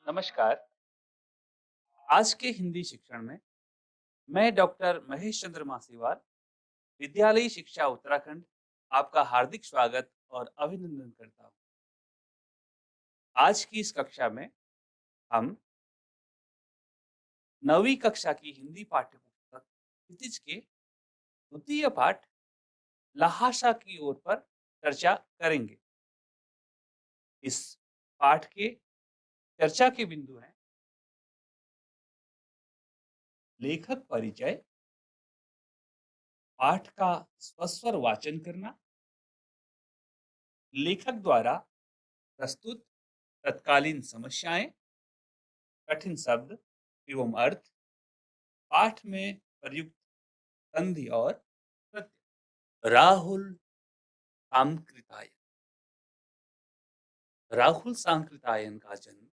नमस्कार। आज के हिंदी शिक्षण में मैं डॉक्टर महेश चंद्र मासीवाल, विद्यालयी शिक्षा उत्तराखंड, आपका हार्दिक स्वागत और अभिनंदन करता हूँ। आज की इस कक्षा में हम 9वीं कक्षा की हिंदी पाठ्य पुस्तक क्षितिज के द्वितीय पाठ लहाशा की ओर पर चर्चा करेंगे। इस पाठ के चर्चा के बिंदु हैं लेखक परिचय, पाठ का स्वस्वर वाचन करना, लेखक द्वारा प्रस्तुत तत्कालीन समस्याएं, कठिन शब्द एवं अर्थ, पाठ में प्रयुक्त संधि और प्रत्यय। राहुल सांकृतायन का जन्म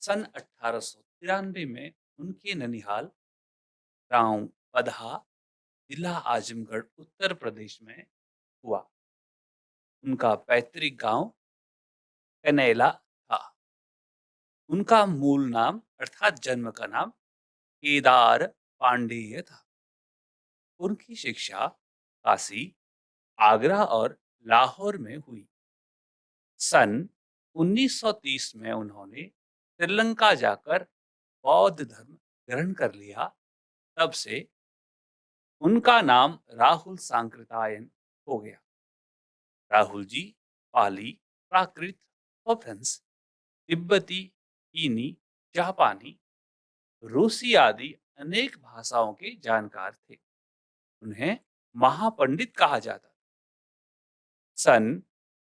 सन 1893 में उनके ननिहाल गांव पदहा, जिला आजमगढ़, उत्तर प्रदेश में हुआ। उनका पैतृक गांव कनैला था। उनका मूल नाम अर्थात जन्म का नाम केदार पांडेय था। उनकी शिक्षा काशी, आगरा और लाहौर में हुई। सन 1930 में उन्होंने श्रीलंका जाकर बौद्ध धर्म ग्रहण कर लिया। तब से उनका नाम राहुल सांकृतायन हो गया। राहुल जी पाली, प्राकृत, फ्रांस, तिब्बती, चीनी, जापानी, रूसी आदि अनेक भाषाओं के जानकार थे। उन्हें महापंडित कहा जाता था। सन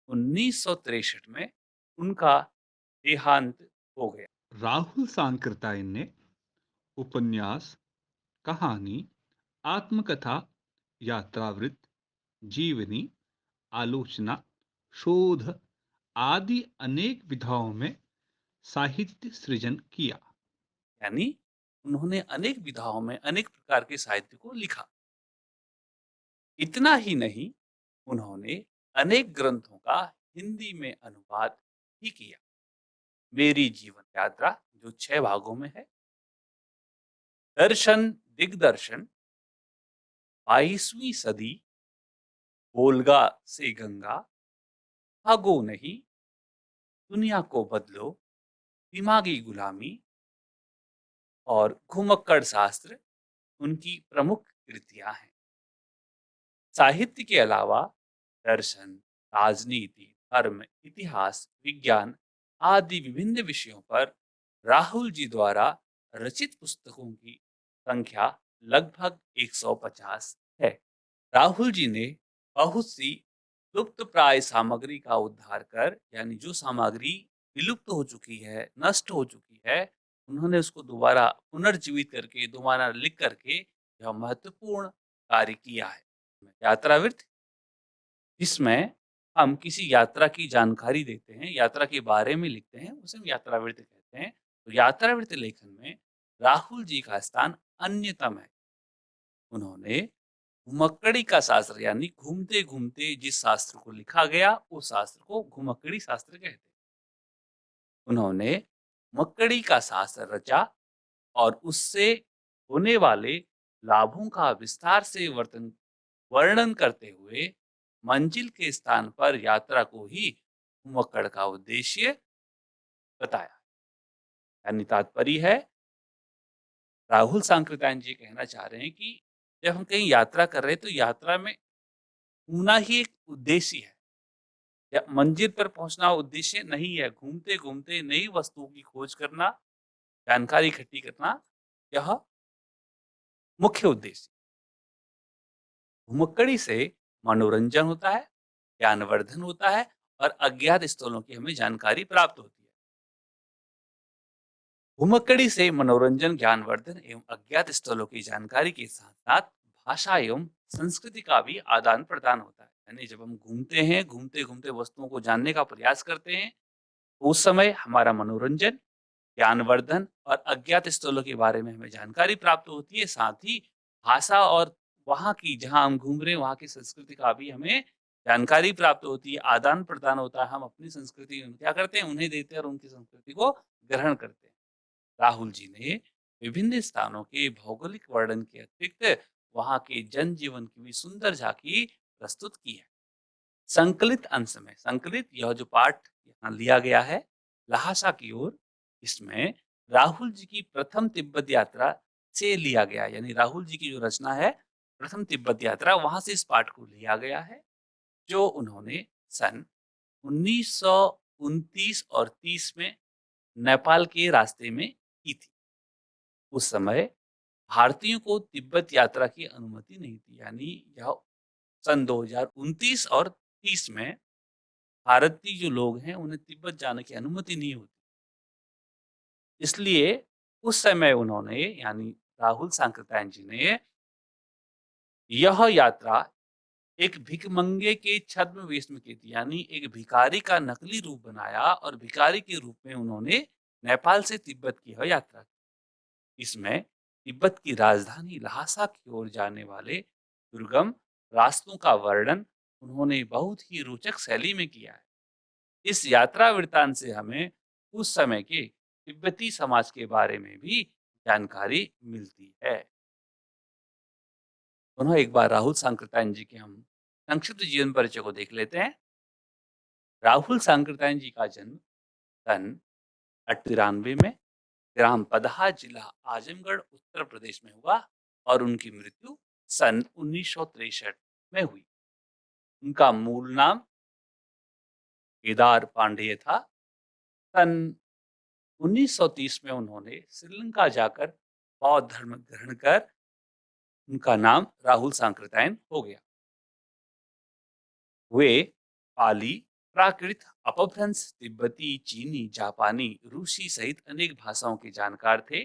1963 में उनका देहांत हो गया। राहुल सांकृत्यायन ने उपन्यास, कहानी, आत्मकथा, यात्रावृत्त, जीवनी, आलोचना, शोध आदि अनेक विधाओं में साहित्य सृजन किया। यानी उन्होंने अनेक विधाओं में अनेक प्रकार के साहित्य को लिखा। इतना ही नहीं, उन्होंने अनेक ग्रंथों का हिंदी में अनुवाद भी किया। मेरी जीवन यात्रा जो 6 भागों में है, दर्शन दिग्दर्शन, 22वीं सदी, वोल्गा से गंगा, भागो नहीं, दुनिया को बदलो, दिमागी गुलामी और घुमक्कड़ शास्त्र उनकी प्रमुख कृतियां हैं। साहित्य के अलावा दर्शन, राजनीति, धर्म, इतिहास, विज्ञान आदि विभिन्न विषयों पर राहुल जी द्वारा रचित पुस्तकों की संख्या लगभग 150 है। राहुल जी ने बहुत सी लुप्त प्राय सामग्री का उद्धार कर, यानी जो सामग्री विलुप्त हो चुकी है, नष्ट हो चुकी है, उन्होंने उसको दोबारा पुनर्जीवित करके, दोबारा लिख करके यह महत्वपूर्ण कार्य किया है। यात्रावृत्त, जिसमें हम किसी यात्रा की जानकारी देते हैं, यात्रा के बारे में लिखते हैं, उसे हम यात्रावृत्त कहते हैं। तो यात्रावृत्त लेखन में राहुल जी का स्थान अन्यतम है। उन्होंने घुमक्कड़ी का शास्त्र, यानी घूमते घूमते जिस शास्त्र को लिखा गया, उस शास्त्र को घुमक्कड़ी शास्त्र कहते हैं। उन्होंने मक्कड़ी का शास्त्र रचा और उससे होने वाले लाभों का विस्तार से वर्णन करते हुए मंजिल के स्थान पर यात्रा को ही घुमक्कड़ का उद्देश्य बताया। यानी तात्पर्य है, राहुल सांकृत्यायन जी कहना चाह रहे हैं कि जब हम कहीं यात्रा कर रहे हैं तो यात्रा में घूमना ही एक उद्देश्य है, या मंजिल पर पहुंचना उद्देश्य नहीं है। घूमते घूमते नई वस्तुओं की खोज करना, जानकारी इकट्ठी करना, यह मुख्य उद्देश्य। घुमक्कड़ी से मनोरंजन होता है, ज्ञानवर्धन होता है और अज्ञात स्थलों की हमें जानकारी प्राप्त होती है। घुमक्कड़ी से मनोरंजन, ज्ञानवर्धन एवं अज्ञात स्थलों की जानकारी के साथ साथ भाषा एवं संस्कृति का भी आदान प्रदान होता है। यानी जब हम घूमते हैं, घूमते घूमते वस्तुओं को जानने का प्रयास करते हैं, तो उस समय हमारा मनोरंजन, ज्ञानवर्धन और अज्ञात स्थलों के बारे में हमें जानकारी प्राप्त होती है। साथ ही भाषा और वहाँ की, जहाँ हम घूम रहे हैं, वहाँ की संस्कृति का भी हमें जानकारी प्राप्त होती है, आदान प्रदान होता है। हम अपनी संस्कृति क्या करते हैं, उन्हें देते हैं और उनकी संस्कृति को ग्रहण करते हैं। राहुल जी ने विभिन्न स्थानों के भौगोलिक वर्णन के अतिरिक्त वहां के जनजीवन की भी सुंदर झांकी प्रस्तुत की है। संकलित अंश में संकलित यह जो पाठ यहाँ लिया गया है लहासा की ओर, इसमें राहुल जी की प्रथम तिब्बत यात्रा से लिया गया है। यानी राहुल जी की जो रचना है प्रथम तिब्बत यात्रा, वहां से इस पाठ को लिया गया है, जो उन्होंने सन 1929 और 30 में नेपाल के रास्ते में की थी। उस समय भारतीयों को तिब्बत यात्रा की अनुमति नहीं थी। यानी यह सन 2029 और 30 में भारतीय जो लोग हैं उन्हें तिब्बत जाने की अनुमति नहीं होती। इसलिए उस समय उन्होंने, यानी राहुल सांकृत्यायन जी ने यह यात्रा एक भिखमंगे के छद्म वेश में की थी। यानी एक भिखारी का नकली रूप बनाया और भिखारी के रूप में उन्होंने नेपाल से तिब्बत की यह यात्रा की। इसमें तिब्बत की राजधानी लहासा की ओर जाने वाले दुर्गम रास्तों का वर्णन उन्होंने बहुत ही रोचक शैली में किया है। इस यात्रा वृत्तांत से हमें उस समय के तिब्बती समाज के बारे में भी जानकारी मिलती है। पुनः एक बार राहुल सांकृत्यायन जी के हम संक्षिप्त जीवन परिचय को देख लेते हैं। राहुल सांकृत्यायन जी का जन्म सन 93 में ग्राम पदहा, जिला आजमगढ़, उत्तर प्रदेश में हुआ और उनकी मृत्यु सन 1963 में हुई। उनका मूल नाम केदार पांडेय था। सन 1930 में उन्होंने श्रीलंका जाकर बौद्ध धर्म ग्रहण कर उनका नाम राहुल सांकृत्यायन हो गया। वे पाली, प्राकृत, अपभ्रंश, तिब्बती, चीनी, जापानी, रूसी सहित अनेक भाषाओं के जानकार थे।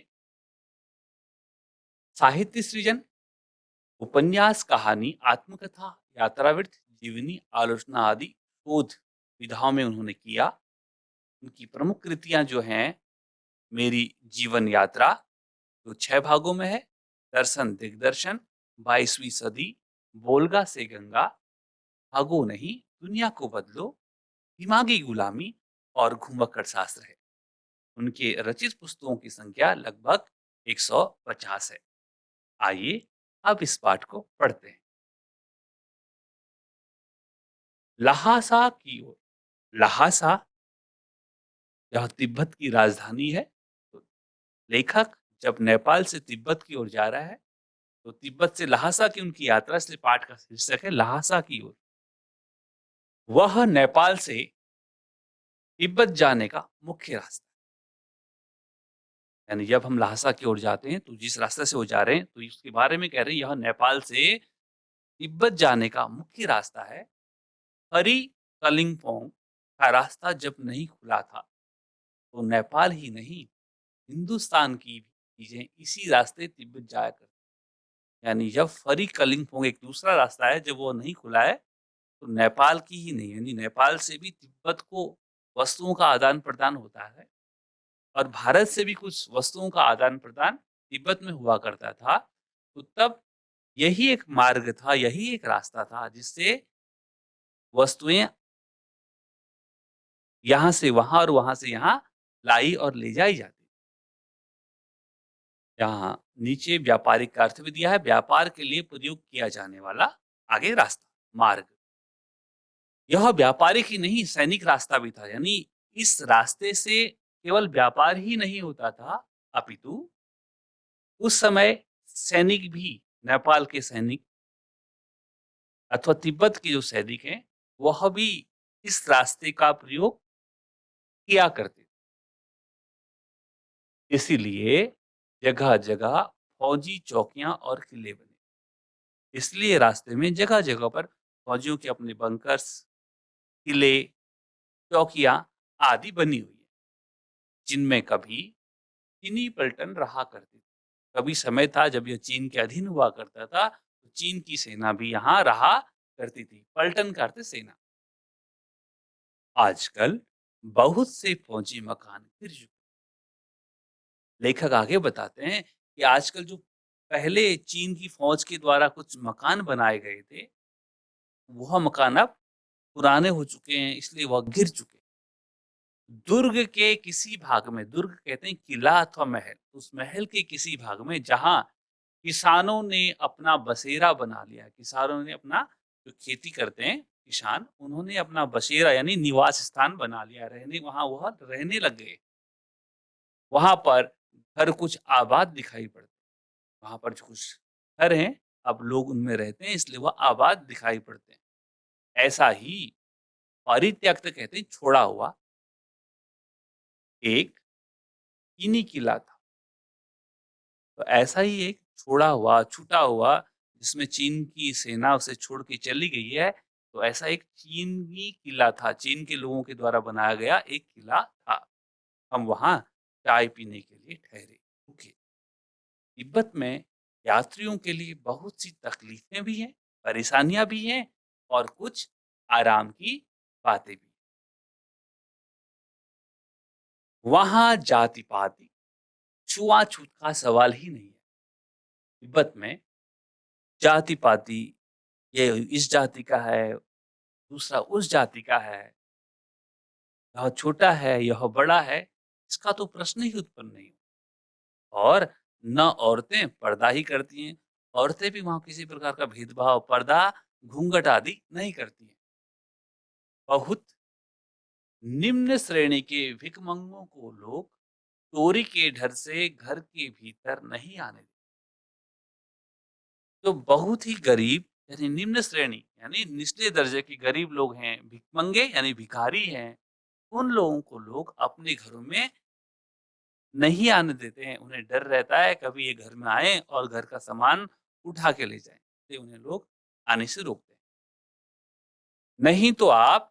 साहित्य सृजन, उपन्यास, कहानी, आत्मकथा, यात्रावृत्त, जीवनी, आलोचना आदि शोध विधाओं में उन्होंने किया। उनकी प्रमुख कृतियां जो हैं, मेरी जीवन यात्रा जो 6 भागों में है, दर्शन दिग्दर्शन, 22वीं सदी, बोलगा से गंगा, भागो नहीं, दुनिया को बदलो, दिमागी गुलामी और घुमक्कड़ शास्त्र है। उनके रचित पुस्तकों की संख्या लगभग 150 है। आइए अब इस पाठ को पढ़ते हैं। लहासा की ओर। लहासा यह तिब्बत की राजधानी है। तो लेखक जब नेपाल से तिब्बत की ओर जा रहा है तो तिब्बत से लहासा की उनकी यात्रा, इसलिए पाठ का शीर्षक है लहासा की ओर। वह नेपाल से तिब्बत जाने का मुख्य रास्ता, यानी जब हम लहासा की ओर जाते हैं तो जिस रास्ते से वो जा रहे हैं तो इसके बारे में कह रहे हैं, यह नेपाल से तिब्बत जाने का मुख्य रास्ता है। हरी कलिंगपोंग का रास्ता जब नहीं खुला था तो नेपाल ही नहीं, हिंदुस्तान की भी चीजें इसी रास्ते तिब्बत जाया करती। यानी जब फरी कलिंगपोंग एक दूसरा रास्ता है, जब वो नहीं खुला है तो नेपाल की ही नहीं, यानी नेपाल से भी तिब्बत को वस्तुओं का आदान प्रदान होता है और भारत से भी कुछ वस्तुओं का आदान प्रदान तिब्बत में हुआ करता था। तो तब यही एक मार्ग था, यही एक रास्ता था जिससे वस्तुएं यहाँ से वहां और वहां से यहाँ लाई और ले जाई जाती। यहाँ नीचे व्यापारिक का अर्थ भी दिया है, व्यापार के लिए प्रयोग किया जाने वाला आगे रास्ता, मार्ग। यह व्यापारिक ही नहीं, सैनिक रास्ता भी था। यानी इस रास्ते से केवल व्यापार ही नहीं होता था, अपितु उस समय सैनिक भी, नेपाल के सैनिक अथवा तिब्बत के जो सैनिक हैं, वह भी इस रास्ते का प्रयोग किया करते थे। इसीलिए जगह जगह फौजी चौकियां और किले बने। इसलिए रास्ते में जगह जगह पर फौजियों के अपने बंकर्स, किले, चौकियां आदि बनी हुई है, जिनमें कभी चीनी पलटन रहा करती थी। कभी समय था जब यह चीन के अधीन हुआ करता था, तो चीन की सेना भी यहाँ रहा करती थी। पलटन का अर्थ सेना। आजकल बहुत से फौजी मकान गिर चुके। लेखक आगे बताते हैं कि आजकल जो पहले चीन की फौज के द्वारा कुछ मकान बनाए गए थे, वह मकान अब पुराने हो चुके हैं, इसलिए वह गिर चुके हैं। दुर्ग के किसी भाग में, दुर्ग कहते हैं किला अथवा महल, उस महल के किसी भाग में जहां किसानों ने अपना बसेरा बना लिया, किसानों ने अपना, जो खेती करते हैं किसान, उन्होंने अपना बसेरा यानी निवास स्थान बना लिया, रहने, वहां वह रहने लग गए। वहां पर घर कुछ आबाद दिखाई पड़ते, वहां पर जो कुछ घर हैं, अब लोग उनमें रहते हैं, इसलिए वह आबाद दिखाई पड़ते हैं। ऐसा ही परित्यक्त कहते हैं छोड़ा हुआ एक चीनी किला था। तो ऐसा ही एक छोड़ा हुआ, छूटा हुआ, जिसमें चीन की सेना उसे छोड़ के चली गई है, तो ऐसा एक चीनी किला था, चीन के लोगों के द्वारा बनाया गया एक किला था। हम वहाँ चाय पीने के लिए ठहरे, रुके। तिब्बत में यात्रियों के लिए बहुत सी तकलीफें भी हैं, परेशानियां भी हैं, और कुछ आराम की बातें भी। वहाँ जाति-पाति, छुआ-छूत का सवाल ही नहीं है। तिब्बत में जाति-पाति, ये इस जाति का है, दूसरा उस जाति का है, यह छोटा है, यह बड़ा है, इसका तो प्रश्न ही उत्पन्न नहीं। और न औरतें पर्दा ही करती हैं, औरतें भी वहाँ किसी प्रकार का भेदभाव, पर्दा, घूंघट आदि नहीं करती हैं। बहुत निम्न श्रेणी के भिखमंगों को लोग चोरी के डर से घर के भीतर नहीं आने देते। जो बहुत ही गरीब यानी निम्न श्रेणी यानी निचले दर्जे के गरीब लोग हैं, भिखमंगे यानी भिखारी हैं, उन लोगों को लोग अपने घरों में नहीं आने देते हैं। उन्हें डर रहता है कभी ये घर में आए और घर का सामान उठा के ले जाएं, इसलिए उन्हें लोग आने से रोकते हैं। नहीं तो आप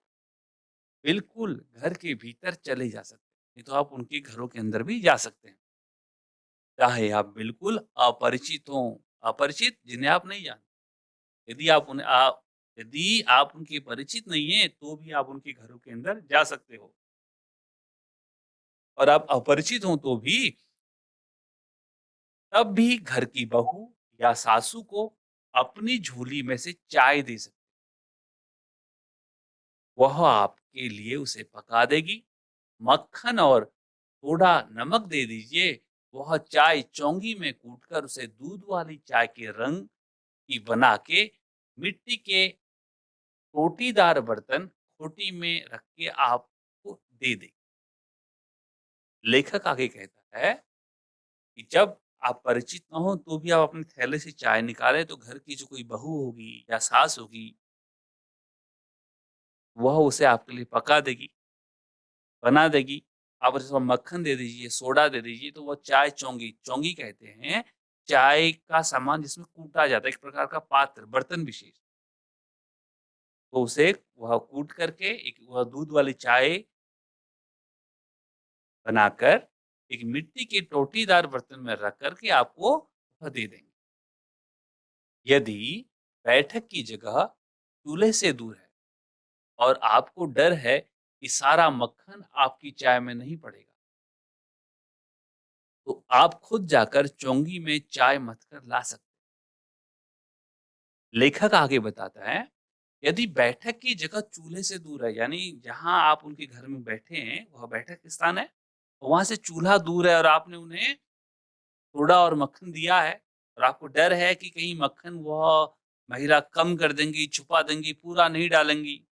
बिल्कुल घर के भीतर चले जा सकते हैं, नहीं तो आप उनके घरों के अंदर भी जा सकते हैं, चाहे आप बिल्कुल अपरिचित हों, अपरिचित जिन्हें आप नहीं जानते। यदि आप उनके परिचित नहीं हैं, तो भी आप उनके घरों के अंदर जा सकते हो। और आप अपरिचित हों तो भी, तब भी घर की बहू या सासू को अपनी झोली में से चाय दे सकते, वह आपके लिए उसे पका देगी। मक्खन और थोड़ा नमक दे दीजिए, वह चाय चौंगी में कूटकर उसे दूध वाली चाय के रंग की बना के मिट्टी के टोटीदार बर्तन खोटी में रख के आपको दे देगी। लेखक आगे कहता है कि जब आप परिचित न हो तो भी आप अपने थैले से चाय निकालें, तो घर की जो कोई बहू होगी या सास होगी, वह उसे आपके लिए पका देगी, बना देगी। आप उसमें मक्खन दे दीजिए, सोडा दे दीजिए, तो वो चाय चौंगी, चौंगी कहते हैं चाय का सामान जिसमें कूटा जाता है, एक प्रकार का पात्र, बर्तन विशेष। तो उसे वह कूट करके एक वह दूध वाली चाय बनाकर एक मिट्टी के टोटीदार बर्तन में रख कर के आपको वह दे देंगे। यदि बैठक की जगह चूल्हे से दूर है और आपको डर है कि सारा मक्खन आपकी चाय में नहीं पड़ेगा, तो आप खुद जाकर चौंगी में चाय मथ कर ला सकते हैं। लेखक आगे बताता है, यदि बैठक की जगह चूल्हे से दूर है, यानी जहां आप उनके घर में बैठे हैं वह बैठक स्थान है, वहां से चूल्हा दूर है और आपने उन्हें सोडा और मक्खन दिया है, और आपको डर है कि कहीं मक्खन वह महिला कम कर देंगी, छुपा देंगी, पूरा नहीं डालेंगी,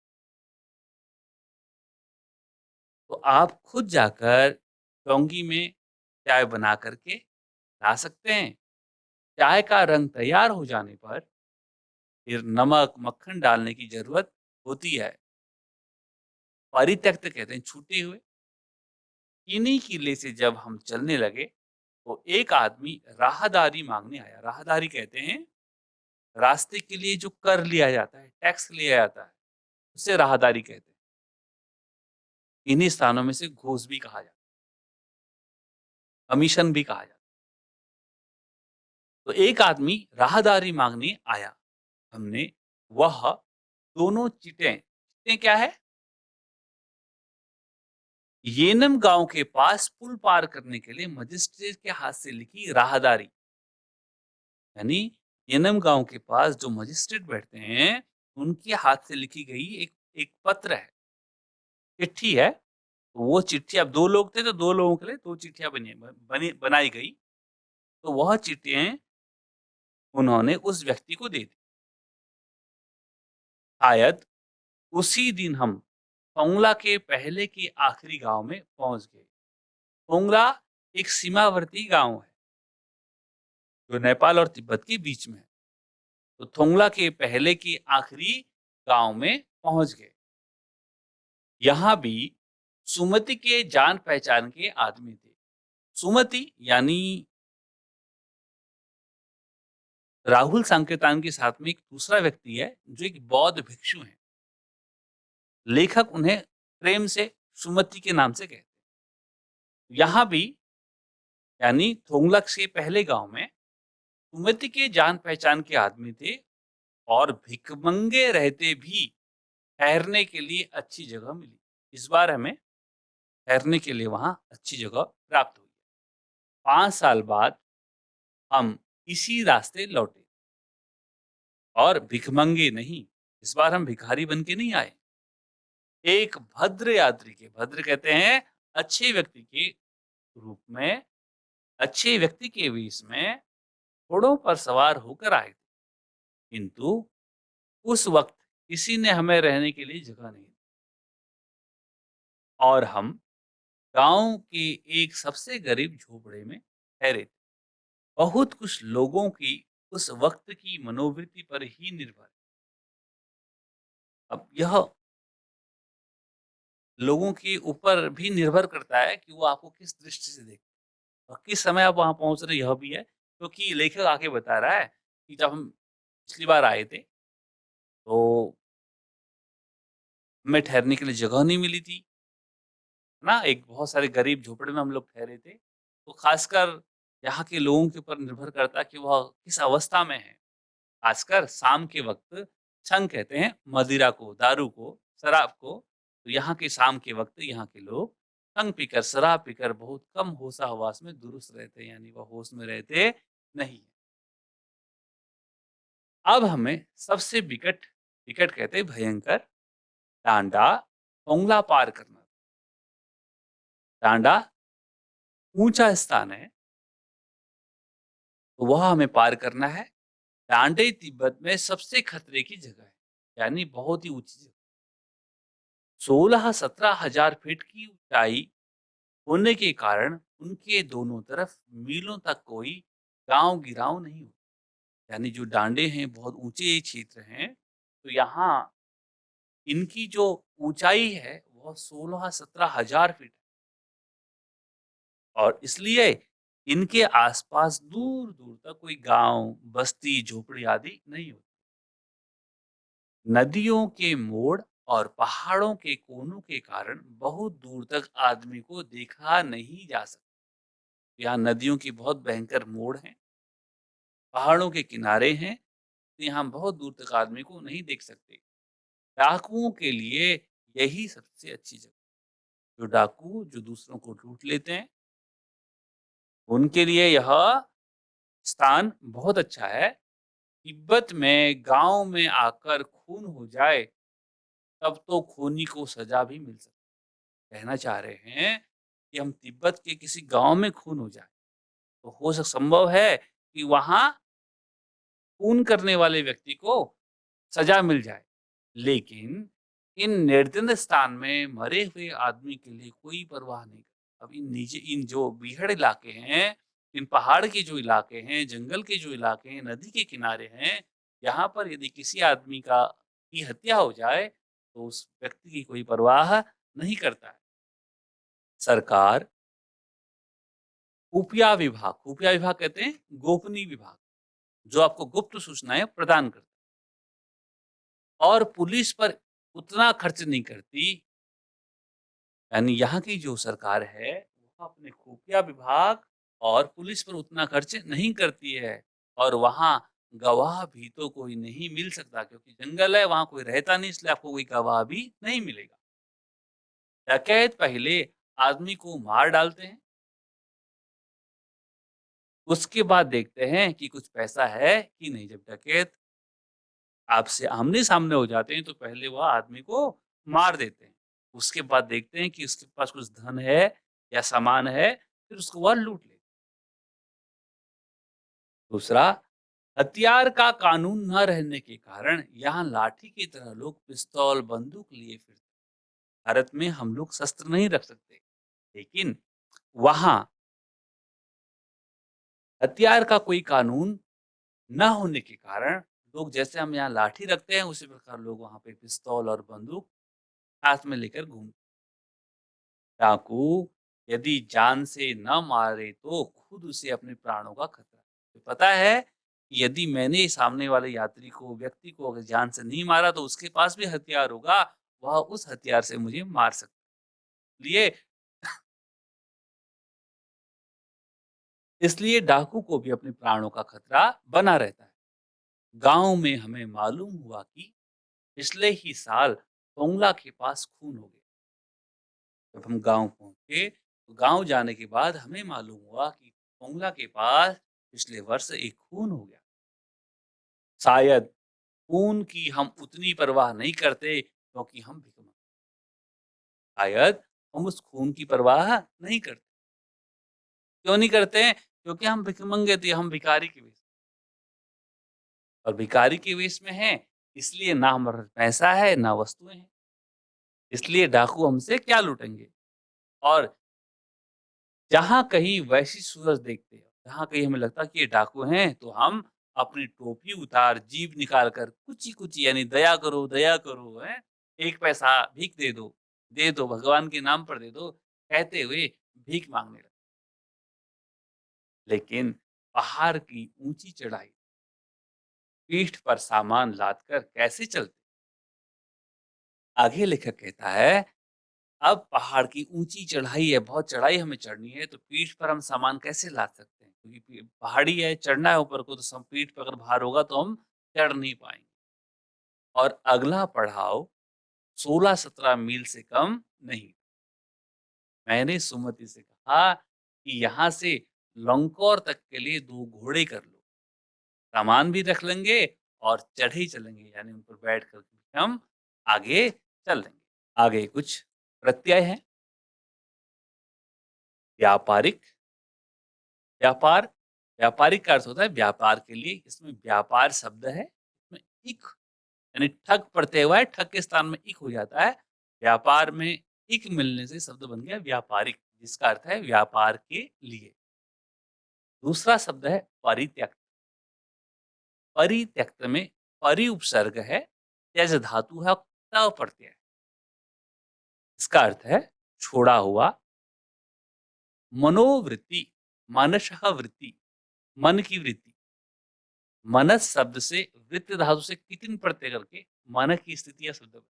तो आप खुद जाकर चौंगी में चाय बना करके ला सकते हैं। चाय का रंग तैयार हो जाने पर फिर नमक, मक्खन डालने की ज़रूरत होती है। परित्यक्त कहते हैं छूटे हुए। इन्हीं किले से जब हम चलने लगे, तो एक आदमी राहदारी माँगने आया। राहदारी कहते हैं रास्ते के लिए जो कर लिया जाता है, टैक्स लिया जाता है, उसे राहदारी कहते हैं। इन्हीं स्थानों में से घूस भी कहा जाता है, कमीशन भी कहा जाता है। तो एक आदमी राहदारी माँगने आया। हमने वह दोनों चिटें, चिटें क्या है? येनम गांव के पास पुल पार करने के लिए मजिस्ट्रेट के हाथ से लिखी राहदारी, यानी येनम गांव के पास जो मजिस्ट्रेट बैठते हैं, उनके हाथ से लिखी गई एक एक पत्र है, चिट्ठी है। तो वो चिट्ठी, अब 2 लोग थे तो 2 लोगों के लिए 2 चिट्ठियाँ बनाई गई। तो वह चिट्ठियाँ उन्होंने उस व्यक्ति को दे दी। शायद उसी दिन हम टोंगला के पहले के आखिरी गाँव में पहुँच गए। टोंगला एक सीमावर्ती गाँव है, जो नेपाल और तिब्बत के बीच में है। तो टोंगला के पहले के आखिरी गाँव में पहुँच गए। यहाँ भी सुमति के जान-पहचान के आदमी थे। सुमति यानी राहुल सांकेतान के साथ में एक दूसरा व्यक्ति है, जो एक बौद्ध भिक्षु हैं। लेखक उन्हें प्रेम से सुमति के नाम से कहते हैं। यहाँ भी यानी थोंगलक से पहले गांव में सुमति के जान पहचान के आदमी थे और भिखमंगे रहते भी ठहरने के लिए अच्छी जगह मिली। इस बार हमें ठहरने के लिए वहां अच्छी जगह प्राप्त हुई। 5 साल बाद हम इसी रास्ते लौटे और भिखमंगे नहीं, इस बार हम भिखारी बन के नहीं आए। एक भद्र यात्री के, भद्र कहते हैं अच्छे व्यक्ति के रूप में, अच्छे व्यक्ति के वेश में घोड़ों पर सवार होकर आए थे। किंतु उस वक्त किसी ने हमें रहने के लिए जगह नहीं दी और हम गांव के एक सबसे गरीब झोपड़े में ठहरे थे। बहुत कुछ लोगों की उस वक्त की मनोवृत्ति पर ही निर्भर है। अब यह लोगों के ऊपर भी निर्भर करता है कि वो आपको किस दृष्टि से देखते हैं और किस समय आप वहां पहुंच रहे हैं, यह भी है। क्योंकि लेखक आगे बता रहा है कि जब हम पिछली बार आए थे तो हमें ठहरने के लिए जगह नहीं मिली थी, है ना? एक बहुत सारे गरीब झोपड़े में हम लोग ठहरे थे। तो खासकर यहाँ के लोगों के ऊपर निर्भर करता है कि वह किस अवस्था में है। खासकर शाम के वक्त छंग कहते हैं मदिरा को, दारू को, शराब को। तो यहाँ के शाम के वक्त यहाँ के लोग छंग पीकर, शराब पीकर बहुत कम होशाहवास में दुरुस्त रहते हैं, यानी वह होश में रहते नहीं। अब हमें सबसे विकट, विकट कहते हैं भयंकर, टांडा टोंगला पार करना। टांडा ऊंचा स्थान है, तो वह हमें पार करना है। टांडे तिब्बत में सबसे खतरे की जगह है, यानी बहुत ही ऊंची जगह। 16-17 हजार फीट की ऊंचाई होने के कारण उनके दोनों तरफ मीलों तक कोई गांव गिराव नहीं होता। यानी जो डांडे हैं बहुत ऊंचे क्षेत्र हैं, तो यहाँ इनकी जो ऊंचाई है वह 16-17 हजार फीट है और इसलिए इनके आसपास दूर दूर तक कोई गांव, बस्ती, झोपड़ी आदि नहीं होती। नदियों के मोड़ और पहाड़ों के कोनों के कारण बहुत दूर तक आदमी को देखा नहीं जा सकता। यहाँ नदियों की बहुत भयंकर मोड़ हैं, पहाड़ों के किनारे हैं, तो यहाँ बहुत दूर तक आदमी को नहीं देख सकते। डाकुओं के लिए यही सबसे अच्छी जगह, जो डाकू जो दूसरों को लूट लेते हैं, उनके लिए यह स्थान बहुत अच्छा है। तिब्बत में गांव में आकर खून हो जाए तब तो खूनी को सजा भी मिल सकती है। कहना चाह रहे हैं कि हम तिब्बत के किसी गांव में खून हो जाए तो हो सक संभव है कि वहां खून करने वाले व्यक्ति को सजा मिल जाए। लेकिन इन निर्जन स्थान में मरे हुए आदमी के लिए कोई परवाह नहीं करता। अब इन जो बीहड़ इलाके हैं, इन पहाड़ के जो इलाके हैं, जंगल के जो इलाके हैं, नदी के किनारे हैं, यहाँ पर यदि किसी आदमी का की हत्या हो जाए तो उस व्यक्ति की कोई परवाह नहीं करता है। सरकार खुफिया विभाग कहते हैं गोपनीय विभाग, जो आपको गुप्त सूचनाएं प्रदान करता है और पुलिस पर उतना खर्च नहीं करती। यानी यहाँ की जो सरकार है वह अपने खुफिया विभाग और पुलिस पर उतना खर्च नहीं करती है और वहाँ गवाह भी तो कोई नहीं मिल सकता, क्योंकि जंगल है, वहाँ कोई रहता नहीं, इसलिए आपको कोई गवाह भी नहीं मिलेगा। डकैत पहले आदमी को मार डालते हैं, उसके बाद देखते हैं कि कुछ पैसा है कि नहीं। जब डकैत आपसे आमने सामने हो जाते हैं तो पहले वह आदमी को मार देते हैं, उसके बाद देखते हैं कि उसके पास कुछ धन है या सामान है, फिर उसको वह लूट लेते। दूसरा, हथियार का कानून न रहने के कारण यहाँ लाठी की तरह लोग पिस्तौल बंदूक लिए फिरते। भारत में हम लोग शस्त्र नहीं रख सकते, लेकिन वहां हथियार का कोई कानून न होने के कारण लोग, जैसे हम यहाँ लाठी रखते हैं, उसी प्रकार लोग वहां पे पिस्तौल और बंदूक हाथ में लेकर घूमते। डाकू यदि जान से न मारे तो खुद उसे अपने प्राणों का खतरा। तो पता है कि यदि मैंने सामने वाले यात्री को, व्यक्ति को अगर जान से नहीं मारा तो उसके पास भी हथियार होगा, वह उस हथियार से मुझे मार सकता है। इसलिए इसलिए डाकू को भी अपने प्राणों का खतरा बना रहता है। गांव में हमें मालूम हुआ कि पिछले ही साल टोंगला के पास खून हो गया। जब हम गांव पहुंचे तो गांव जाने के बाद हमें मालूम हुआ कि टोंगला के पास पिछले वर्ष एक खून हो गया। शायद खून की हम उतनी परवाह नहीं करते क्योंकि हम भिखमंगे। शायद हम उस खून की परवाह नहीं करते। क्यों नहीं करते हैं? क्योंकि हम भिखमंगे थे, हम भिखारी के वेश। और भिखारी के वेश में हैं, इसलिए ना हमारे पास पैसा है, ना वस्तुएं हैं। इसलिए डाकू हमसे क्या लूटेंगे? और जहाँ कहीं वैसी सूरज देखते हैं, जहाँ कहीं हमें लगता है कि ये डाकू हैं, तो हम अपनी टोपी उतार, जीभ निकाल कर कुची-कुची यानी दया करो, हैं? 1 पैसा भीख दे दो, भगवान के नाम पर दे दो, कहते हुए भीख माँगने लगते। लेकिन पहाड़ की ऊँची चढ़ाई, पीठ पर सामान लादकर कैसे चलते? आगे लेखक कहता है, अब पहाड़ की ऊंची चढ़ाई है, बहुत चढ़ाई हमें चढ़नी है, तो पीठ पर हम सामान कैसे लाद सकते हैं? क्योंकि पहाड़ी है, चढ़ना है ऊपर को, तो सब पीठ पर अगर भार होगा तो हम चढ़ नहीं पाएंगे। और अगला पड़ाव 16-17 मील से कम नहीं। मैंने सुमति से कहा कि यहाँ से लंगौर तक के लिए 2 घोड़े कर लो, सामान भी रख लेंगे और चढ़े ही चलेंगे, यानी उन पर बैठ कर हम आगे चल लेंगे। आगे कुछ प्रत्यय हैं। व्यापारिक, व्यापार, व्यापारिक का अर्थ होता है व्यापार के लिए। इसमें व्यापार शब्द है, इसमें इक यानी ठक प्रत्यय हुआ है, ठक के स्थान में इक हो जाता है। व्यापार में इक मिलने से शब्द बन गया व्यापारिक, जिसका अर्थ है व्यापार के लिए। दूसरा शब्द है परित्यक्त। परित्यक्त में परि उपसर्ग है, त्यज धातु है, त प्रत्यय है। इसका अर्थ है छोड़ा हुआ। मनोवृत्ति, मानसः वृत्ति, मन की वृत्ति। मनस शब्द से वृत्त धातु से कितिन प्रत्यय करके मन की स्थिति या शब्द बने।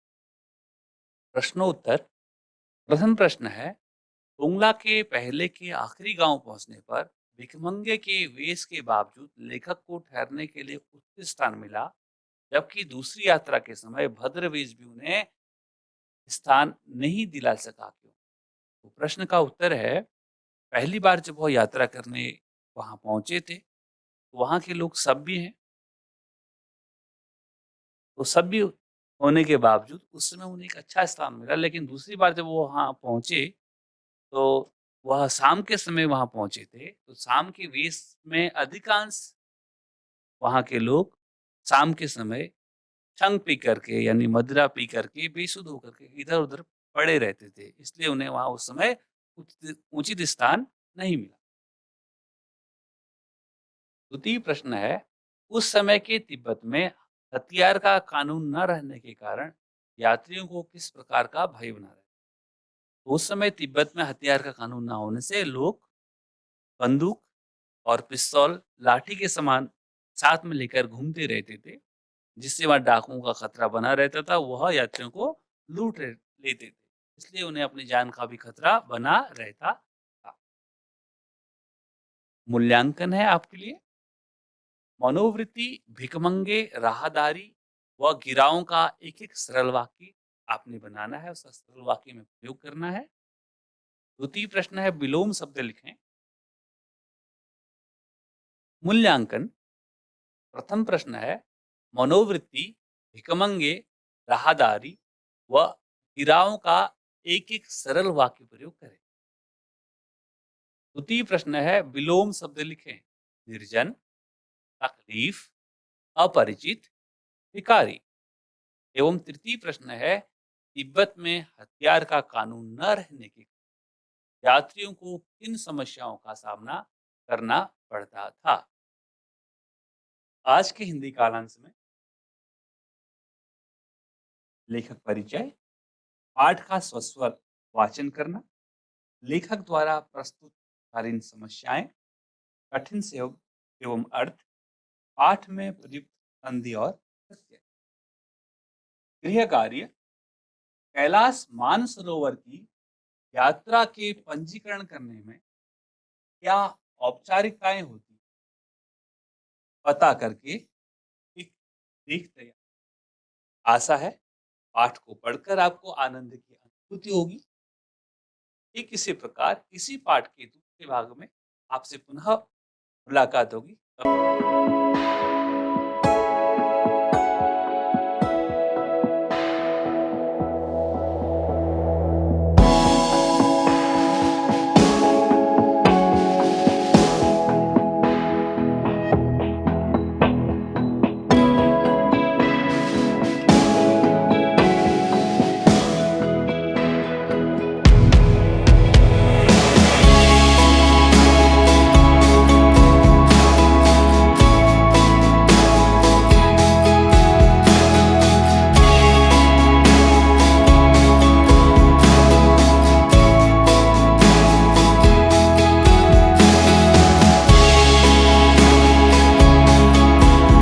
प्रश्नोत्तर। प्रथम प्रश्न है, टोंगला के पहले के आखिरी गांव पहुंचने पर भिखमंगे के वेश के बावजूद लेखक को ठहरने के लिए उचित स्थान मिला, जबकि दूसरी यात्रा के समय भद्र वेश भी उन्हें स्थान नहीं दिला सका। क्यों? तो प्रश्न का उत्तर है, पहली बार जब वो यात्रा करने वहां पहुंचे थे, तो वहां के लोग सब भी हैं, तो सभ्य होने के बावजूद उस समय उन्हें एक अच्छा स्थान मिला। लेकिन दूसरी बार जब वो वहाँ पहुँचे, तो वह शाम के समय वहाँ पहुँचे थे, तो शाम के वेश में अधिकांश वहाँ के लोग शाम के समय शंख पी करके यानी मदिरा पी करके बेसुध होकर के इधर-उधर पड़े रहते थे। इसलिए उन्हें वहाँ उस समय उचित उचित स्थान नहीं मिला। द्वितीय प्रश्न है, उस समय के तिब्बत में हथियार का कानून न रहने के कारण यात्रियों को किस प्रकार का भय बना रहता? उस समय तिब्बत में हथियार का कानून ना होने से लोग बंदूक और पिस्तौल, लाठी के समान साथ में लेकर घूमते रहते थे, जिससे वहाँ डाकुओं का खतरा बना रहता था। वह यात्रियों को लेते थे, इसलिए उन्हें अपनी जान का भी खतरा बना रहता था। मूल्यांकन है आपके लिए। मनोवृत्ति, भिखमंगे, राहदारी व गिराओं का एक एक सरल वाक्य आपने बनाना है, उसका सरल वाक्य में प्रयोग करना है। द्वितीय प्रश्न है, विलोम शब्द लिखें। मूल्यांकन। प्रथम प्रश्न है, मनोवृत्ति, भिखमंगे, राहदारी व गिराओं का एक एक सरल वाक्य प्रयोग करें। द्वितीय प्रश्न है, विलोम शब्द लिखें। निर्जन, तकलीफ, अपरिचित, भिखारी। एवं तृतीय प्रश्न है, तिब्बत में हथियार का कानून न रहने के कारण यात्रियों को किन समस्याओं का सामना करना पड़ता था। आज के हिंदी कालांश में लेखक परिचय, पाठ का स्वस्वर वाचन करना, लेखक द्वारा प्रस्तुत कालीन समस्याएं, कठिन से एवं अर्थ, पाठ में प्रयुक्त संधि और प्रत्यय। गृह कार्य, कैलाश मानसरोवर की यात्रा के पंजीकरण करने में क्या औपचारिकताएं होती हैं? पता करके एक लेख तैयार। आशा है पाठ को पढ़कर आपको आनंद की अनुभूति होगी। ठीक इसी प्रकार इसी पाठ के दूसरे भाग में आपसे पुनः मुलाकात होगी।